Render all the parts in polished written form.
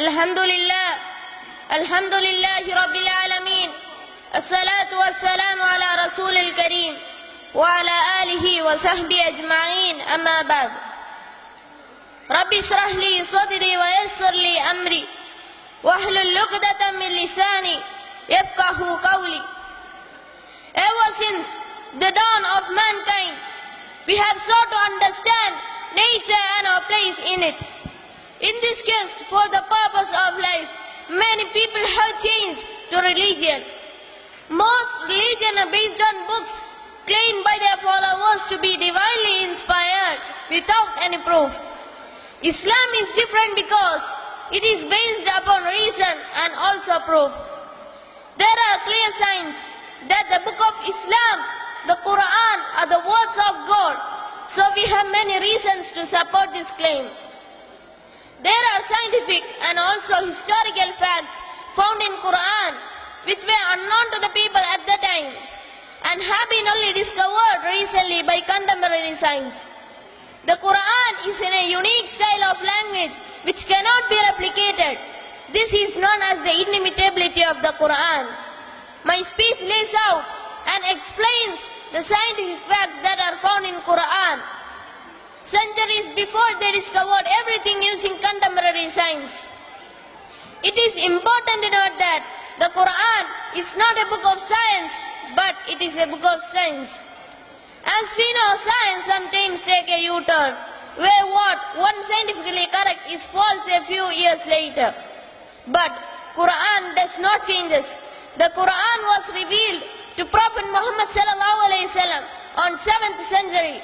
Alhamdulillah, Alhamdulillahi Rabbil Alameen. As-salatu was-salamu ala Rasulil Kareem wa ala alihi wa sahbihi ajma'in, amma ba'd. Rabbi shrah li sadri wa yassir li amri wahlul 'uqdatam min lisani yafqahu qawli. Ever since the dawn of mankind, we have sought to understand nature and our place in it. In this quest for the purpose of life, many people have changed to religion. Most religions are based on books claimed by their followers to be divinely inspired without any proof. Islam is different because it is based upon reason and also proof. There are clear signs that the book of Islam, the Quran, are the words of God, so we have many reasons to support this claim. There are scientific and also historical facts found in Quran which were unknown to the people at the time and have been only discovered recently by contemporary science. The Quran is in a unique style of language which cannot be replicated. This is known as the inimitability of the Quran. My speech lays out and explains the scientific facts that are found in Quran. Centuries before they discovered everything using contemporary science. It is important to note that the Quran is not a book of science, but it is a book of science. As we know, science sometimes take a U-turn, where what once scientifically correct is false a few years later. But Quran does not change us. The Quran was revealed to Prophet Muhammad ﷺ on 7th century.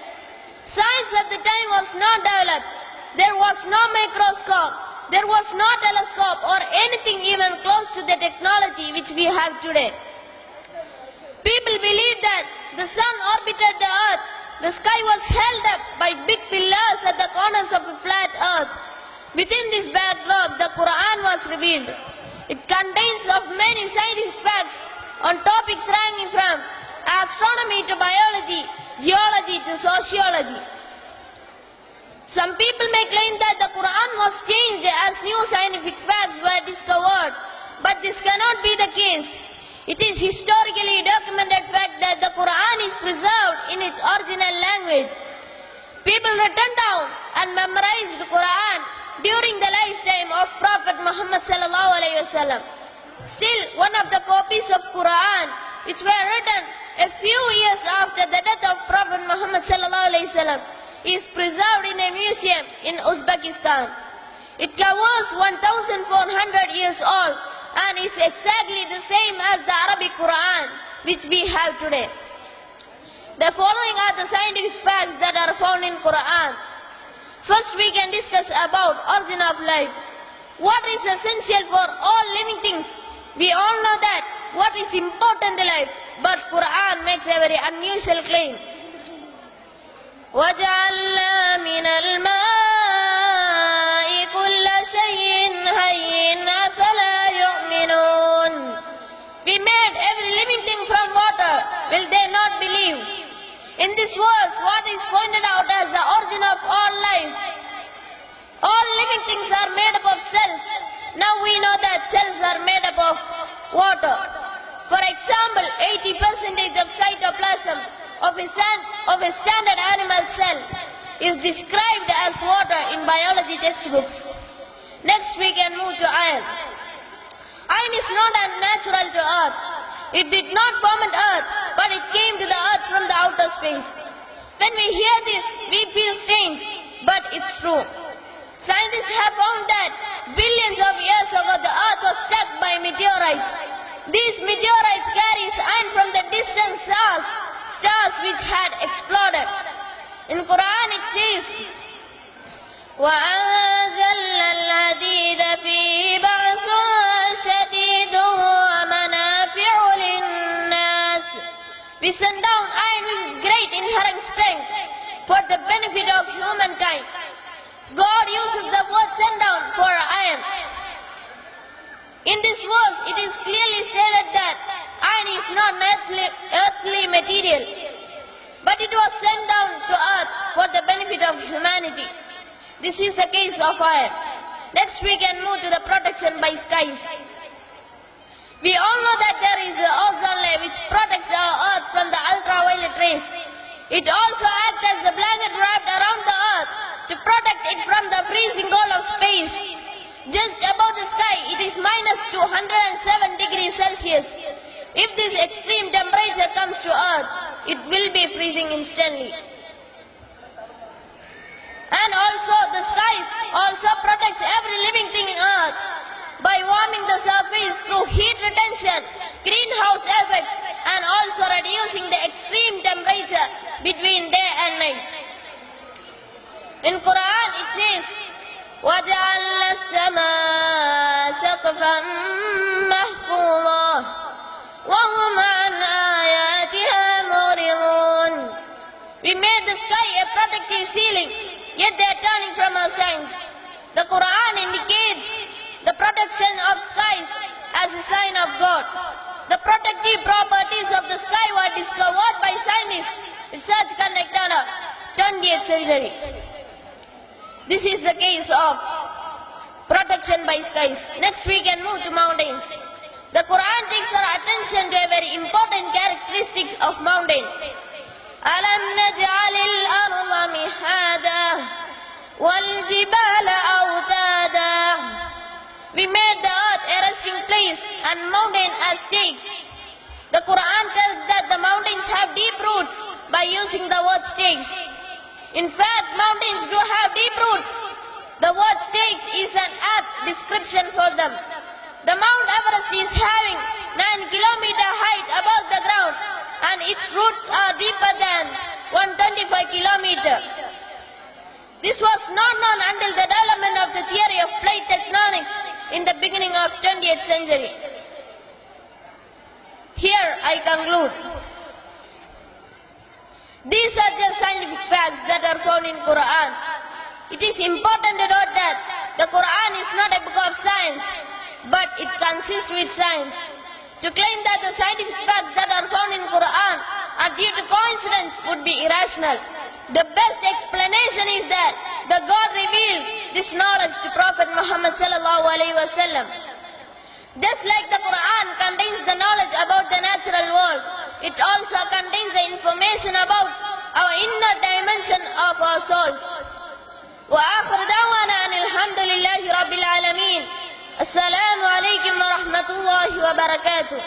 Science at the time was not developed. There was no microscope. There was no telescope or anything even close to the technology which we have today. People believed that the sun orbited the earth. The sky was held up by big pillars at the corners of a flat earth. Within this backdrop, the Quran was revealed. It contains of many scientific facts on topics ranging from astronomy to biology, geology to sociology. Some people may claim that the Quran was changed as new scientific facts were discovered, but this cannot be the case. It is historically documented fact that the Quran is preserved in its original language. People written down and memorized the Quran during the lifetime of Prophet Muhammad ﷺ. Still, one of the copies of Quran which were written a few years after the death of Prophet Muhammad ﷺ is preserved in a museum in Uzbekistan. It covers 1,400 years old and is exactly the same as the Arabic Quran which we have today. The following are the scientific facts that are found in Quran. First, we can discuss about origin of life. What is essential for all living things? We all know that what is important in life, but Quran makes a very unusual claim. وَجَعَلْنَا مِنَ الْمَاءِ كُلَّ شَيْءٍ حَيٍّ أَفَلَا يُؤْمِنُونَ. We made every living thing from water. Will they not believe? In this verse, what is pointed out as the origin of all life? All living things are made up of cells. Now we know that cells are made up of water. For example, 80% of cytoplasm of a standard animal cell is described as water in biology textbooks. Next we can move to iron. Iron is not unnatural to earth. It did not form on earth, but it came to the earth from the outer space. When we hear this, we feel strange, but it's true. Scientists have found that billions of years ago the earth was struck by meteorites. These meteorites carry iron from the distant stars which had exploded. In Quran it says, وَأَنزَلْنَا الْحَدِيدَ فِيهِ بَأْسٌ شَدِيدٌ وَمَنَافِعُ لِلنَّاسِ. We send down iron with its great inherent strength for the benefit of humankind. God uses the word send down for iron. In this verse, it is clearly stated that iron is not earthly material, but it was sent down to earth for the benefit of humanity. This is the case of iron. Next we can move to the protection by skies. We all know that there is an ozone layer which protects our earth from the ultraviolet rays. It also acts as the blanket wrapped around the earth to protect it from the freezing cold of space. Just above the sky, it is minus 207 degrees Celsius. If this extreme temperature comes to earth, it will be freezing instantly. And also the skies also protects every living thing in earth by warming the surface through heat retention, greenhouse effect, and also reducing the extreme temperature between day and night. In Quran it says, وَجَعَلْنَا السَّمَاءَ سَقْفًا مَحْفُوظًا وَهُمْ عَنْ آيَاتِهَا مُعْرِضُونَ. We made the sky a protective ceiling, yet they are turning from our signs. The Quran indicates the protection of skies as a sign of God. The protective properties of the sky were discovered by scientists, research conducted in the 20th century. This is the case of protection by skies. Next we can move to mountains. The Quran takes our attention to a very important characteristics of mountain. أَلَمْ نَجْعَلِ الْأَرْضَ مِهَادًا وَالْجِبَالَ أَوْتَادًا. We made the earth a resting place and mountain as stakes. The Quran tells that the mountains have deep roots by using the word stakes. In fact, mountains do have deep roots. The word stakes is an apt description for them. The Mount Everest is having 9 kilometer height above the ground and its roots are deeper than 125 kilometers. This was not known until the development of the theory of plate tectonics in the beginning of 20th century. Here I conclude. These are just scientific facts that are found in Quran. It is important to note that the Quran is not a book of science, but it consists with science. To claim that the scientific facts that are found in Quran are due to coincidence would be irrational. The best explanation is that the God revealed this knowledge to Prophet Muhammad sallallahu alaihi wasallam. Just like the Quran contains the knowledge about the natural world, it also contains the information about our inner dimension of our souls. وآخر دعوانا أن الحمد لله رب العالمين. السلام عليكم ورحمة الله وبركاته.